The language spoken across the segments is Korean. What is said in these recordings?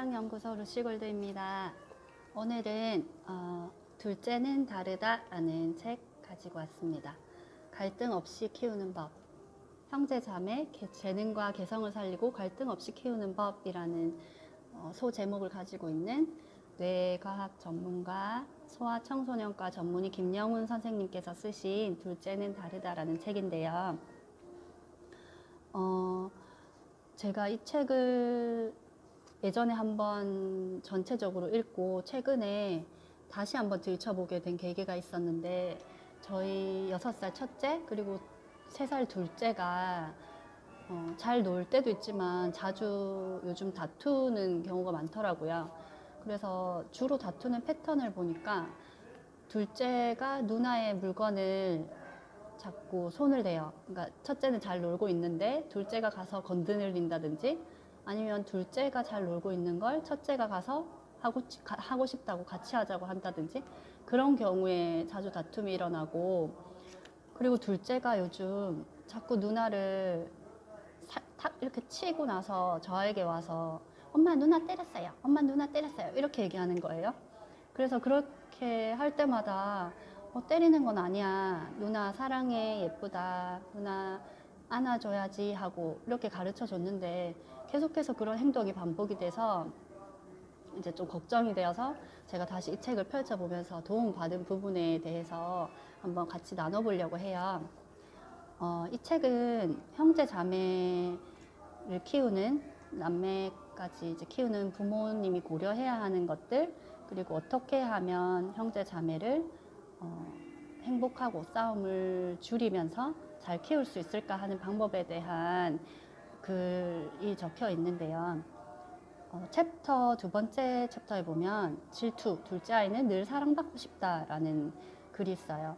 한방연구소 루시골드입니다. 오늘은 둘째는 다르다라는 책 가지고 왔습니다. 갈등 없이 키우는 법, 형제 자매 재능과 개성을 살리고 갈등 없이 키우는 법이라는 소제목을 가지고 있는 뇌과학 전문가, 소아청소년과 전문의 김영훈 선생님께서 쓰신 둘째는 다르다라는 책인데요. 제가 이 책을 예전에 한번 전체적으로 읽고 최근에 다시 한번 들춰보게 된 계기가 있었는데, 저희 6살 첫째 그리고 3살 둘째가 잘 놀 때도 있지만 자주 요즘 다투는 경우가 많더라고요. 그래서 주로 다투는 패턴을 보니까 둘째가 누나의 물건을 자꾸 손을 대요. 그러니까 첫째는 잘 놀고 있는데 둘째가 가서 건드린다든지, 아니면 둘째가 잘 놀고 있는 걸 첫째가 가서 하고 싶다고 같이 하자고 한다든지, 그런 경우에 자주 다툼이 일어나고, 그리고 둘째가 요즘 자꾸 누나를 탁 이렇게 치고 나서 저에게 와서 엄마 누나 때렸어요, 엄마 누나 때렸어요, 이렇게 얘기하는 거예요. 그래서 그렇게 할 때마다 때리는 건 아니야, 누나 사랑해, 예쁘다, 누나 안아줘야지 하고 이렇게 가르쳐 줬는데, 계속해서 그런 행동이 반복이 돼서 이제 좀 걱정이 되어서 제가 다시 이 책을 펼쳐보면서 도움받은 부분에 대해서 한번 같이 나눠보려고 해요. 이 책은 형제 자매를 키우는, 남매까지 이제 키우는 부모님이 고려해야 하는 것들, 그리고 어떻게 하면 형제 자매를 행복하고 싸움을 줄이면서 잘 키울 수 있을까 하는 방법에 대한 글이 적혀 있는데요. 챕터 두 번째 챕터에 보면 질투, 둘째 아이는 늘 사랑받고 싶다라는 글이 있어요.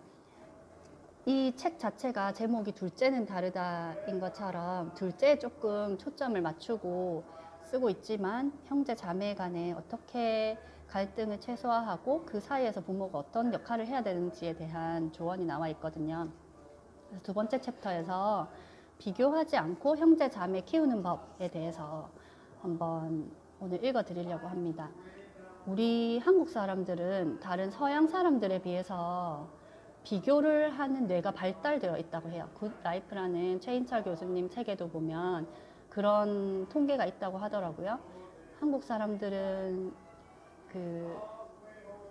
이 책 자체가 제목이 둘째는 다르다인 것처럼 둘째에 조금 초점을 맞추고 쓰고 있지만, 형제 자매 간에 어떻게 갈등을 최소화하고 그 사이에서 부모가 어떤 역할을 해야 되는지에 대한 조언이 나와 있거든요. 그래서 두 번째 챕터에서 비교하지 않고 형제 자매 키우는 법에 대해서 한번 오늘 읽어 드리려고 합니다. 우리 한국 사람들은 다른 서양 사람들에 비해서 비교를 하는 뇌가 발달되어 있다고 해요. 굿 라이프라는 최인철 교수님 책에도 보면 그런 통계가 있다고 하더라고요. 한국 사람들은 그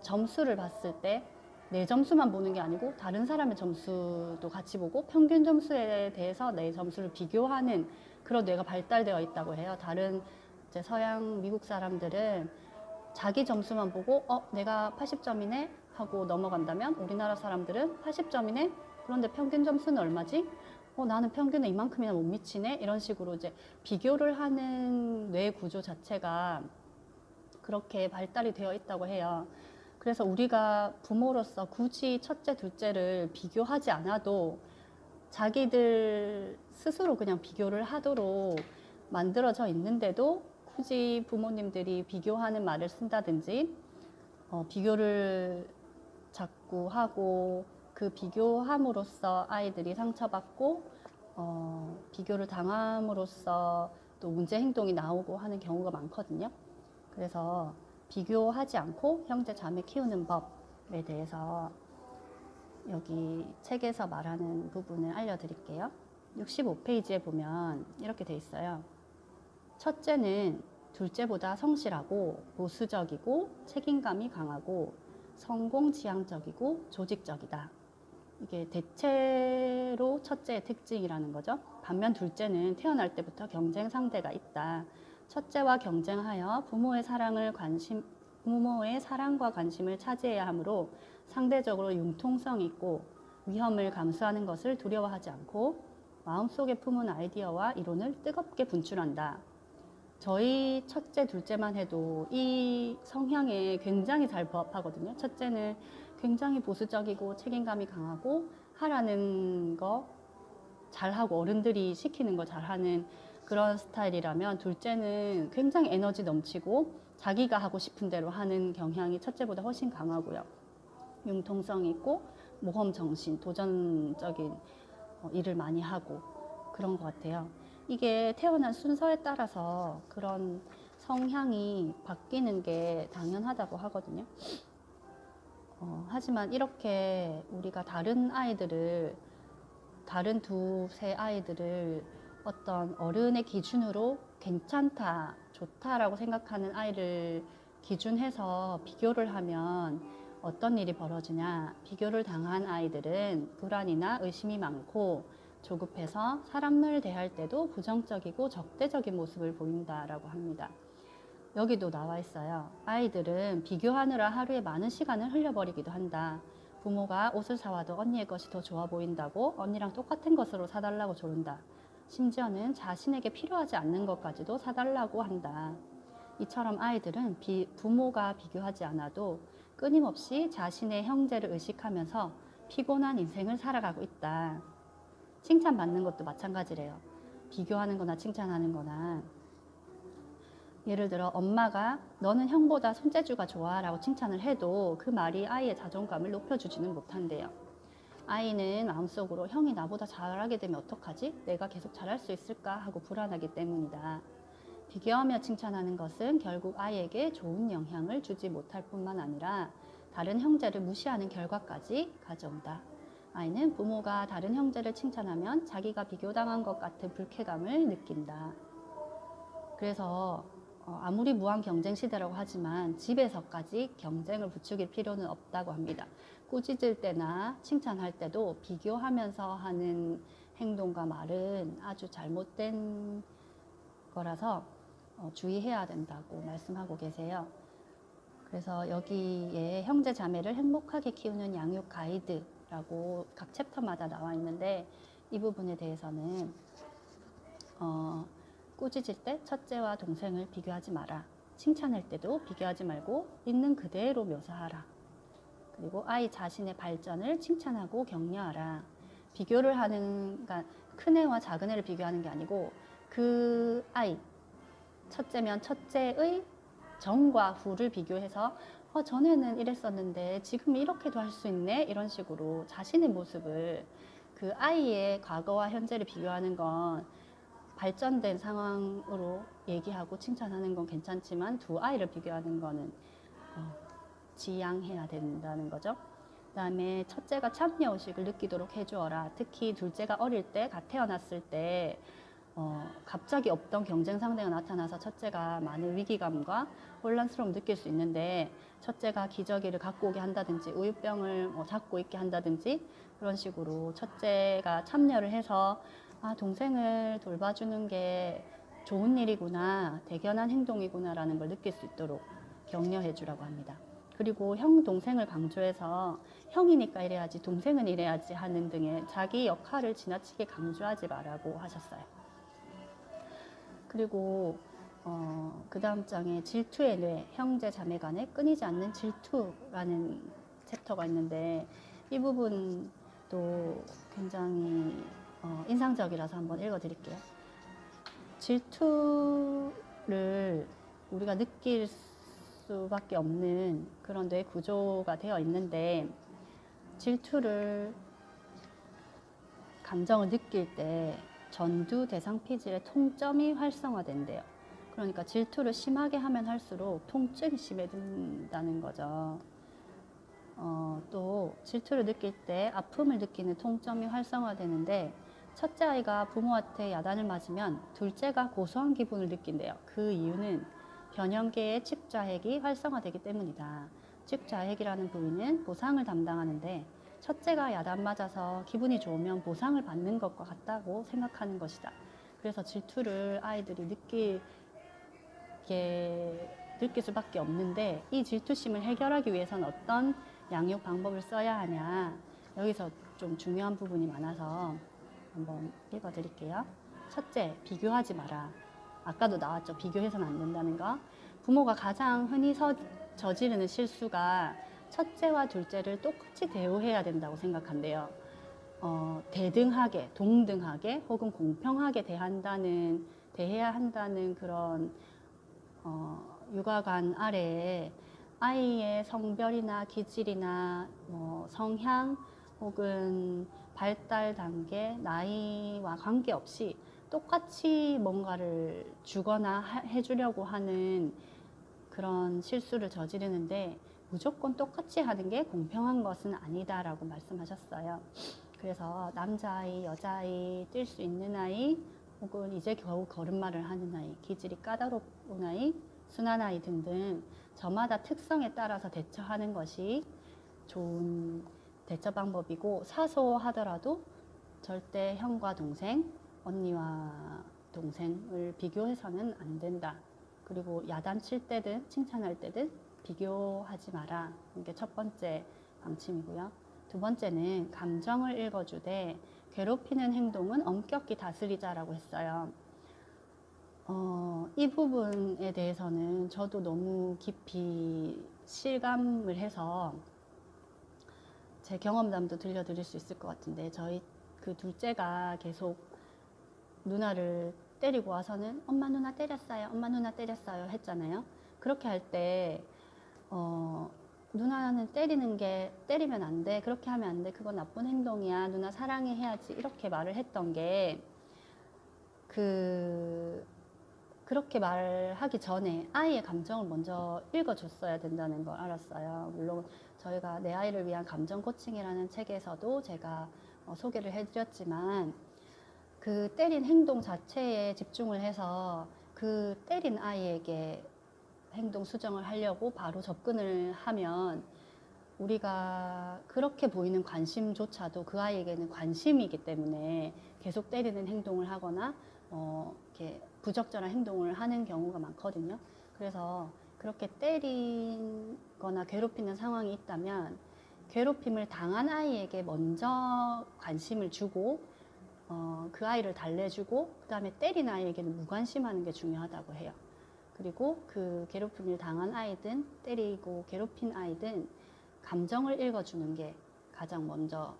점수를 봤을 때 내 점수만 보는 게 아니고 다른 사람의 점수도 같이 보고 평균 점수에 대해서 내 점수를 비교하는 그런 뇌가 발달되어 있다고 해요. 다른 이제 서양 미국 사람들은 자기 점수만 보고 내가 80점이네 하고 넘어간다면, 우리나라 사람들은 80점이네, 그런데 평균 점수는 얼마지? 나는 평균에 이만큼이나 못 미치네, 이런 식으로 이제 비교를 하는 뇌 구조 자체가 그렇게 발달이 되어 있다고 해요. 그래서 우리가 부모로서 굳이 첫째, 둘째를 비교하지 않아도 자기들 스스로 그냥 비교를 하도록 만들어져 있는데도, 굳이 부모님들이 비교하는 말을 쓴다든지 비교를 자꾸 하고, 그 비교함으로써 아이들이 상처받고 비교를 당함으로써 또 문제 행동이 나오고 하는 경우가 많거든요. 그래서 비교하지 않고 형제 자매 키우는 법에 대해서 여기 책에서 말하는 부분을 알려드릴게요. 65페이지에 보면 이렇게 돼 있어요. 첫째는 둘째보다 성실하고 보수적이고 책임감이 강하고 성공지향적이고 조직적이다. 이게 대체로 첫째의 특징이라는 거죠. 반면 둘째는 태어날 때부터 경쟁 상대가 있다. 첫째와 경쟁하여 부모의 사랑과 관심을 차지해야 하므로 상대적으로 융통성이 있고 위험을 감수하는 것을 두려워하지 않고 마음속에 품은 아이디어와 이론을 뜨겁게 분출한다. 저희 첫째, 둘째만 해도 이 성향에 굉장히 잘 부합하거든요. 첫째는 굉장히 보수적이고 책임감이 강하고 하라는 거 잘하고 어른들이 시키는 거 잘하는 그런 스타일이라면, 둘째는 굉장히 에너지 넘치고 자기가 하고 싶은 대로 하는 경향이 첫째보다 훨씬 강하고요. 융통성 있고 모험정신, 도전적인 일을 많이 하고 그런 것 같아요. 이게 태어난 순서에 따라서 그런 성향이 바뀌는 게 당연하다고 하거든요. 하지만 이렇게 우리가 다른 두세 아이들을 어떤 어른의 기준으로 괜찮다, 좋다라고 생각하는 아이를 기준해서 비교를 하면 어떤 일이 벌어지냐. 비교를 당한 아이들은 불안이나 의심이 많고 조급해서 사람을 대할 때도 부정적이고 적대적인 모습을 보인다라고 합니다. 여기도 나와 있어요. 아이들은 비교하느라 하루에 많은 시간을 흘려버리기도 한다. 부모가 옷을 사와도 언니의 것이 더 좋아 보인다고 언니랑 똑같은 것으로 사달라고 조른다. 심지어는 자신에게 필요하지 않는 것까지도 사달라고 한다. 이처럼 아이들은 부모가 비교하지 않아도 끊임없이 자신의 형제를 의식하면서 피곤한 인생을 살아가고 있다. 칭찬받는 것도 마찬가지래요. 비교하는 거나 칭찬하는 거나. 예를 들어 엄마가 너는 형보다 손재주가 좋아 라고 칭찬을 해도 그 말이 아이의 자존감을 높여주지는 못한대요. 아이는 마음속으로 형이 나보다 잘하게 되면 어떡하지? 내가 계속 잘할 수 있을까? 하고 불안하기 때문이다. 비교하며 칭찬하는 것은 결국 아이에게 좋은 영향을 주지 못할 뿐만 아니라 다른 형제를 무시하는 결과까지 가져온다. 아이는 부모가 다른 형제를 칭찬하면 자기가 비교당한 것 같은 불쾌감을 느낀다. 그래서 아무리 무한 경쟁 시대라고 하지만 집에서까지 경쟁을 부추길 필요는 없다고 합니다. 꾸짖을 때나 칭찬할 때도 비교하면서 하는 행동과 말은 아주 잘못된 거라서 주의해야 된다고 말씀하고 계세요. 그래서 여기에 형제 자매를 행복하게 키우는 양육 가이드라고 각 챕터마다 나와 있는데 이 부분에 대해서는 꾸짖을 때 첫째와 동생을 비교하지 마라. 칭찬할 때도 비교하지 말고 있는 그대로 묘사하라. 그리고 아이 자신의 발전을 칭찬하고 격려하라. 비교를 하는, 그러니까 큰 애와 작은 애를 비교하는 게 아니고 그 아이, 첫째면 첫째의 전과 후를 비교해서 전에는 이랬었는데 지금 이렇게도 할 수 있네? 이런 식으로 자신의 모습을 그 아이의 과거와 현재를 비교하는 건 발전된 상황으로 얘기하고 칭찬하는 건 괜찮지만 두 아이를 비교하는 거는 지양해야 된다는 거죠. 그 다음에 첫째가 참여의식을 느끼도록 해주어라. 특히 둘째가 어릴 때, 갓 태어났을 때 갑자기 없던 경쟁 상대가 나타나서 첫째가 많은 위기감과 혼란스러움을 느낄 수 있는데 첫째가 기저귀를 갖고 오게 한다든지 우유병을 잡고 있게 한다든지 그런 식으로 첫째가 참여를 해서 동생을 돌봐주는 게 좋은 일이구나, 대견한 행동이구나 라는 걸 느낄 수 있도록 격려해 주라고 합니다. 그리고 형, 동생을 강조해서 형이니까 이래야지, 동생은 이래야지 하는 등의 자기 역할을 지나치게 강조하지 말라고 하셨어요. 그리고 그 다음 장에 질투의 뇌, 형제 자매 간에 끊이지 않는 질투라는 챕터가 있는데 이 부분도 굉장히 인상적이라서 한번 읽어드릴게요. 질투를 우리가 느낄 수밖에 없는 그런 뇌 구조가 되어 있는데 질투를 감정을 느낄 때 전두 대상 피질의 통점이 활성화된대요. 그러니까 질투를 심하게 하면 할수록 통증이 심해진다는 거죠. 또 질투를 느낄 때 아픔을 느끼는 통점이 활성화되는데 첫째 아이가 부모한테 야단을 맞으면 둘째가 고소한 기분을 느낀대요. 그 이유는 변형계의 측좌핵이 활성화되기 때문이다. 측좌핵이라는 부위는 보상을 담당하는데 첫째가 야단 맞아서 기분이 좋으면 보상을 받는 것과 같다고 생각하는 것이다. 그래서 질투를 아이들이 느낄 수밖에 없는데 이 질투심을 해결하기 위해서는 어떤 양육 방법을 써야 하냐, 여기서 좀 중요한 부분이 많아서 한번 읽어드릴게요. 첫째, 비교하지 마라. 아까도 나왔죠. 비교해서는 안 된다는 거. 부모가 가장 흔히 저지르는 실수가 첫째와 둘째를 똑같이 대우해야 된다고 생각한대요. 대등하게, 동등하게 혹은 공평하게 대해야 한다는 그런 육아관 아래에 아이의 성별이나 기질이나 성향 혹은 발달 단계, 나이와 관계없이 똑같이 뭔가를 주거나 해주려고 하는 그런 실수를 저지르는데 무조건 똑같이 하는 게 공평한 것은 아니다라고 말씀하셨어요. 그래서 남자아이, 여자아이, 뛸 수 있는 아이, 혹은 이제 겨우 걸음마를 하는 아이, 기질이 까다로운 아이, 순한 아이 등등 저마다 특성에 따라서 대처하는 것이 좋은 대처 방법이고, 사소하더라도 절대 형과 동생, 언니와 동생을 비교해서는 안 된다. 그리고 야단칠 때든 칭찬할 때든 비교하지 마라. 이게 첫 번째 방침이고요. 두 번째는 감정을 읽어주되 괴롭히는 행동은 엄격히 다스리자라고 했어요. 이 부분에 대해서는 저도 너무 깊이 실감을 해서 제 경험담도 들려드릴 수 있을 것 같은데, 저희 그 둘째가 계속 누나를 때리고 와서는 엄마 누나 때렸어요, 엄마 누나 때렸어요 했잖아요. 그렇게 할 때 누나는 때리면 안 돼, 그렇게 하면 안 돼, 그건 나쁜 행동이야, 누나 사랑해 해야지, 이렇게 말을 했던 게 그렇게 말하기 전에 아이의 감정을 먼저 읽어줬어야 된다는 걸 알았어요. 물론 저희가 내 아이를 위한 감정 코칭이라는 책에서도 제가 소개를 해드렸지만, 그 때린 행동 자체에 집중을 해서 그 때린 아이에게 행동 수정을 하려고 바로 접근을 하면 우리가 그렇게 보이는 관심조차도 그 아이에게는 관심이기 때문에 계속 때리는 행동을 하거나 이렇게 부적절한 행동을 하는 경우가 많거든요. 그래서 그렇게 때리거나 괴롭히는 상황이 있다면 괴롭힘을 당한 아이에게 먼저 관심을 주고 그 아이를 달래주고, 그 다음에 때린 아이에게는 무관심하는 게 중요하다고 해요. 그리고 그 괴롭힘을 당한 아이든 때리고 괴롭힌 아이든 감정을 읽어주는 게 가장 먼저가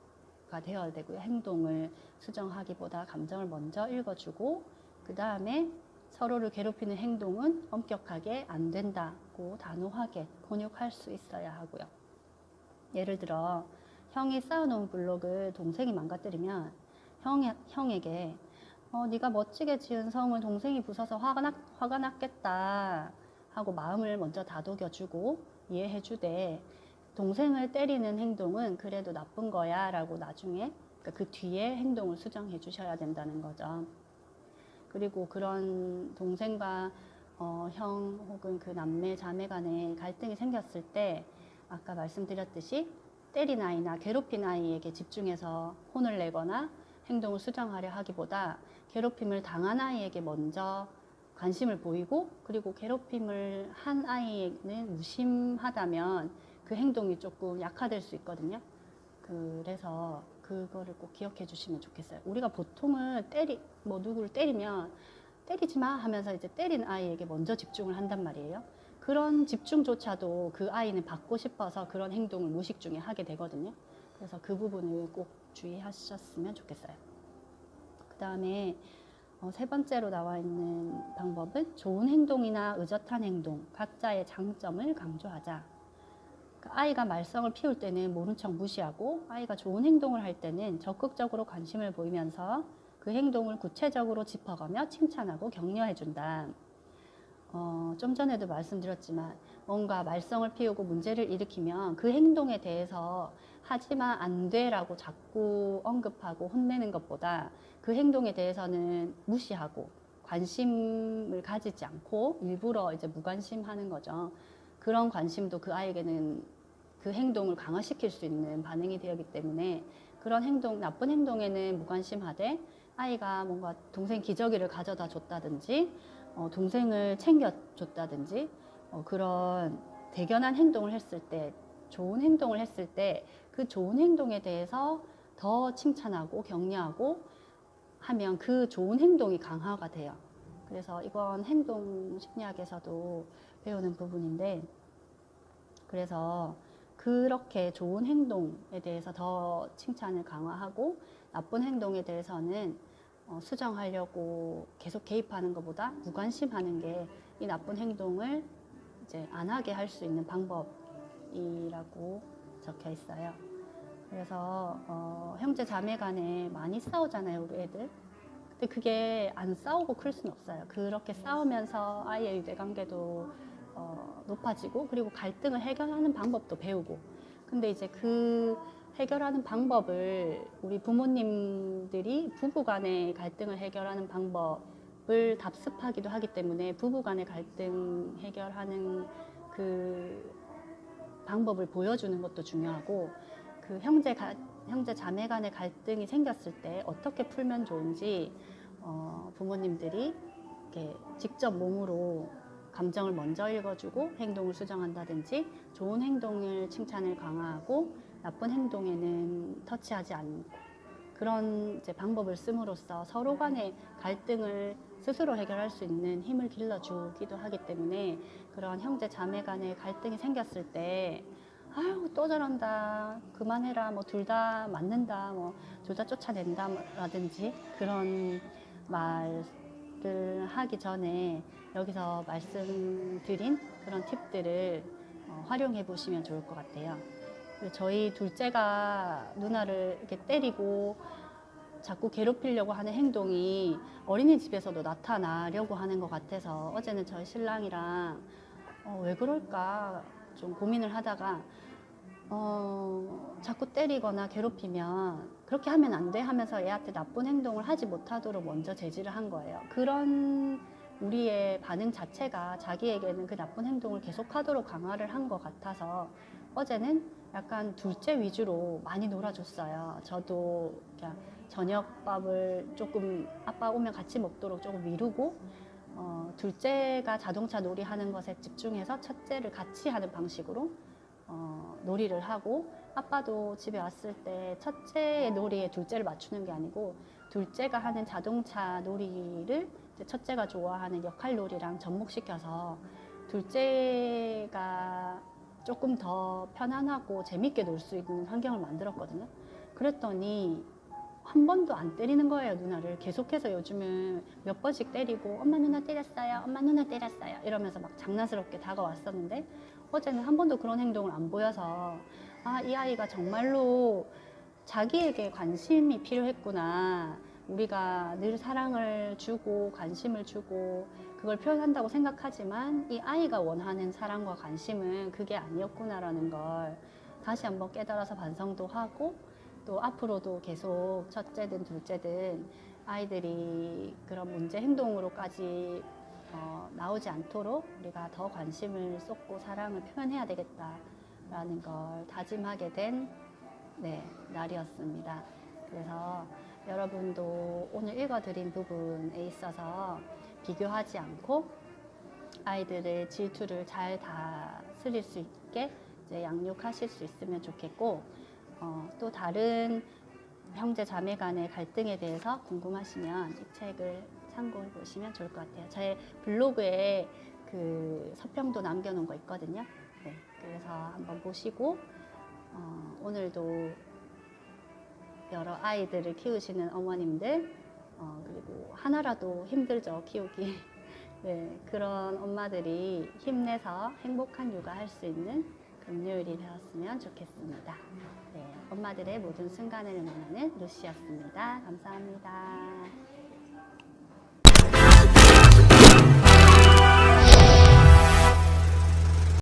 되어야 되고요. 행동을 수정하기보다 감정을 먼저 읽어주고, 그 다음에 서로를 괴롭히는 행동은 엄격하게 안 된다고 단호하게 권유할 수 있어야 하고요. 예를 들어 형이 쌓아놓은 블록을 동생이 망가뜨리면 형에게 네가 멋지게 지은 성을 동생이 부숴서 화가 났겠다 하고 마음을 먼저 다독여주고 이해해주되, 동생을 때리는 행동은 그래도 나쁜 거야 라고 나중에 그 뒤에 행동을 수정해 주셔야 된다는 거죠. 그리고 그런 동생과 형 혹은 그 남매 자매 간에 갈등이 생겼을 때 아까 말씀드렸듯이 때린 아이나 괴롭힌 아이에게 집중해서 혼을 내거나 행동을 수정하려 하기보다 괴롭힘을 당한 아이에게 먼저 관심을 보이고, 그리고 괴롭힘을 한 아이는 무심하다면 그 행동이 조금 약화될 수 있거든요. 그래서 그거를 꼭 기억해 주시면 좋겠어요. 우리가 보통은 누구를 때리면 때리지 마 하면서 이제 때린 아이에게 먼저 집중을 한단 말이에요. 그런 집중조차도 그 아이는 받고 싶어서 그런 행동을 무의식 중에 하게 되거든요. 그래서 그 부분을 꼭 주의하셨으면 좋겠어요. 그 다음에 세 번째로 나와 있는 방법은 좋은 행동이나 의젓한 행동, 각자의 장점을 강조하자. 아이가 말썽을 피울 때는 모른 척 무시하고, 아이가 좋은 행동을 할 때는 적극적으로 관심을 보이면서 그 행동을 구체적으로 짚어가며 칭찬하고 격려해준다. 좀 전에도 말씀드렸지만 뭔가 말썽을 피우고 문제를 일으키면 그 행동에 대해서 하지마, 안 돼라고 자꾸 언급하고 혼내는 것보다 그 행동에 대해서는 무시하고 관심을 가지지 않고 일부러 이제 무관심하는 거죠. 그런 관심도 그 아이에게는 그 행동을 강화시킬 수 있는 반응이 되었기 때문에, 그런 행동, 나쁜 행동에는 무관심하되 아이가 뭔가 동생 기저귀를 가져다 줬다든지 동생을 챙겨줬다든지 그런 대견한 행동을 했을 때, 좋은 행동을 했을 때 그 좋은 행동에 대해서 더 칭찬하고 격려하고 하면 그 좋은 행동이 강화가 돼요. 그래서 이건 행동 심리학에서도 배우는 부분인데, 그래서 그렇게 좋은 행동에 대해서 더 칭찬을 강화하고 나쁜 행동에 대해서는 수정하려고 계속 개입하는 것보다 무관심하는 게 이 나쁜 행동을 이제 안 하게 할 수 있는 방법이라고 적혀 있어요. 그래서 형제 자매 간에 많이 싸우잖아요, 우리 애들. 근데 그게 안 싸우고 클 수는 없어요. 그렇게 싸우면서 아이의 유대관계도 높아지고, 그리고 갈등을 해결하는 방법도 배우고. 근데 이제 그 해결하는 방법을 우리 부모님들이 부부간의 갈등을 해결하는 방법을 답습하기도 하기 때문에, 부부간의 갈등 해결하는 그 방법을 보여주는 것도 중요하고, 그 형제 자매 간의 갈등이 생겼을 때 어떻게 풀면 좋은지 부모님들이 이렇게 직접 몸으로 감정을 먼저 읽어주고 행동을 수정한다든지, 좋은 행동을 칭찬을 강화하고 나쁜 행동에는 터치하지 않고, 그런 이제 방법을 씀으로써 서로 간의 갈등을 스스로 해결할 수 있는 힘을 길러주기도 하기 때문에, 그런 형제 자매 간의 갈등이 생겼을 때 아유 또 저런다, 그만해라, 뭐 둘 다 맞는다, 뭐 둘 다 쫓아낸다 라든지 그런 말을 하기 전에 여기서 말씀드린 그런 팁들을 활용해 보시면 좋을 것 같아요. 저희 둘째가 누나를 이렇게 때리고 자꾸 괴롭히려고 하는 행동이 어린이집에서도 나타나려고 하는 것 같아서, 어제는 저희 신랑이랑 왜 그럴까 좀 고민을 하다가 자꾸 때리거나 괴롭히면 그렇게 하면 안 돼 하면서 애한테 나쁜 행동을 하지 못하도록 먼저 제지를 한 거예요. 그런 우리의 반응 자체가 자기에게는 그 나쁜 행동을 계속하도록 강화를 한 것 같아서, 어제는 약간 둘째 위주로 많이 놀아줬어요. 저도 그냥 저녁밥을 조금 아빠 오면 같이 먹도록 조금 미루고, 둘째가 자동차 놀이 하는 것에 집중해서 첫째를 같이 하는 방식으로 놀이를 하고, 아빠도 집에 왔을 때 첫째의 놀이에 둘째를 맞추는 게 아니고, 둘째가 하는 자동차 놀이를 첫째가 좋아하는 역할 놀이랑 접목시켜서 둘째가 조금 더 편안하고 재밌게 놀 수 있는 환경을 만들었거든요. 그랬더니 한 번도 안 때리는 거예요, 누나를. 계속해서 요즘은 몇 번씩 때리고, 엄마 누나 때렸어요, 엄마 누나 때렸어요 이러면서 막 장난스럽게 다가왔었는데, 어제는 한 번도 그런 행동을 안 보여서, 아, 이 아이가 정말로 자기에게 관심이 필요했구나, 우리가 늘 사랑을 주고 관심을 주고 그걸 표현한다고 생각하지만 이 아이가 원하는 사랑과 관심은 그게 아니었구나라는 걸 다시 한번 깨달아서 반성도 하고, 또 앞으로도 계속 첫째든 둘째든 아이들이 그런 문제 행동으로까지 나오지 않도록 우리가 더 관심을 쏟고 사랑을 표현해야 되겠다라는 걸 다짐하게 된 날이었습니다. 그래서 여러분도 오늘 읽어드린 부분에 있어서 비교하지 않고 아이들의 질투를 잘 다스릴 수 있게 이제 양육하실 수 있으면 좋겠고, 또 다른 형제 자매 간의 갈등에 대해서 궁금하시면 이 책을 참고해 보시면 좋을 것 같아요. 제 블로그에 그 서평도 남겨놓은 거 있거든요. 네, 그래서 한번 보시고, 오늘도 여러 아이들을 키우시는 어머님들, 그리고 하나라도 힘들죠, 키우기. 네, 그런 엄마들이 힘내서 행복한 육아할 수 있는 금요일이 되었으면 좋겠습니다. 네, 엄마들의 모든 순간을 응원하는 루시였습니다. 감사합니다.